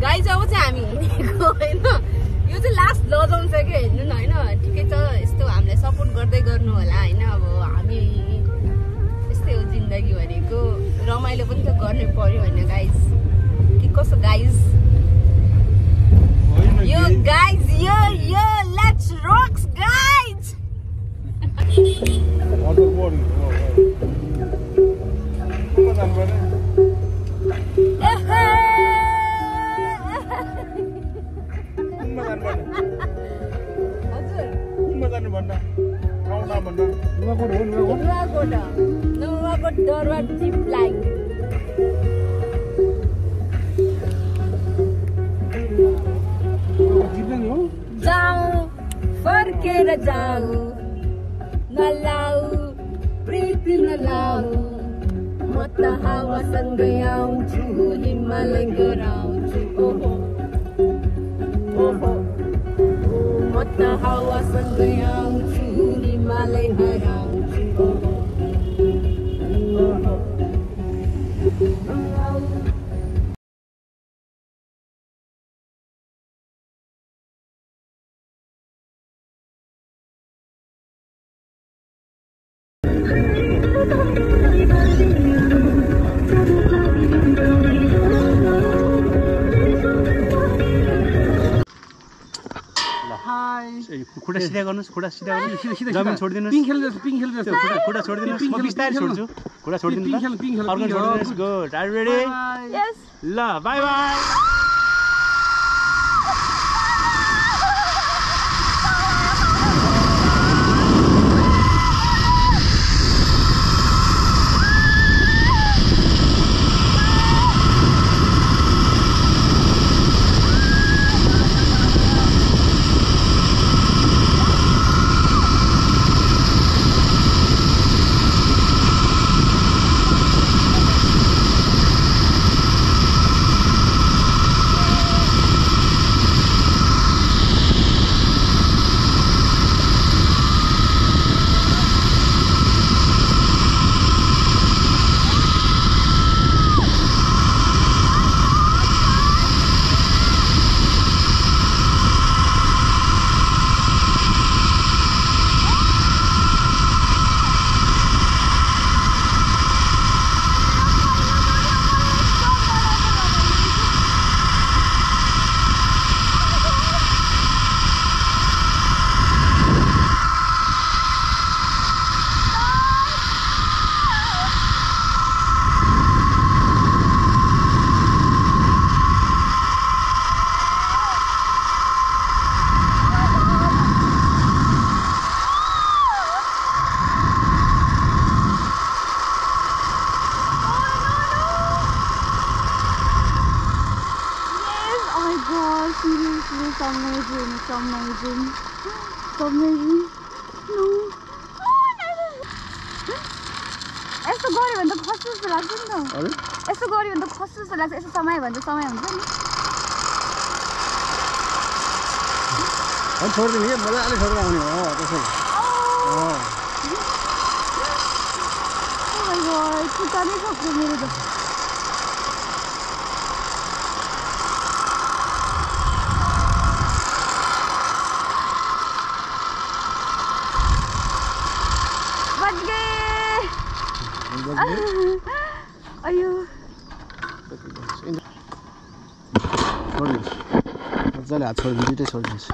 Guys अब चाहिँ हामी हिँडेको होइन, यो चाहिँ लास्ट लजाउँछ क्या, हेर्नु न होइन। ठिकै छ, यस्तो हामीलाई सपोर्ट गर्दै गर्नु होला होइन। अब हामी यस्तै हो जिन्दगी भनेको, रमाइलो पनि त गर्नै पर्यो होइन गाइज। कि कसो गाइज? यो guys yo let's रक्स guys. Nuwakot दरबार जिप लाइन। जाऊ फर्केर जाऊ, नलाऊ प्रीति नलाऊ, म त हावासँगै आउँछु, हिमालय गराउँछु। ओहो ओहो, म त हावासँगै आउँछु, हिमालय हराउँछु। ओहो ओहो। खुट्टा सिधा गर्नुस्, खुट्टा सिधा गर्नुस्, जमिन छोडिदिनुस्। पिङ खेल्दैछ, पिङ खेल्दैछ, खुट्टा छोडिदिनुस्। म बिस्तारै छोड्छु, खुट्टा छोडिदिनुस्। अर्को छोडिदिनुस्। Good, are you ready? Yes. ल bye bye. Seriously, it's amazing. It's amazing. It's amazing. No. यस्तो गऱ्यो भने त खस्छु जस्तो लाग्छ नि त। यस्तो गऱ्यो भने त खस्छु जस्तो लाग्छ। यस्तो समय भन्छ समय हुन्छ नि। अनि छोड्दिनु के मजाले छोडेर आउने हो त्यसै। Oh my god, खुट्टा नै सक्यो मेरो त। अयो मजाले हात छोडिदिनु, दुइटै छोडिदिनुहोस्।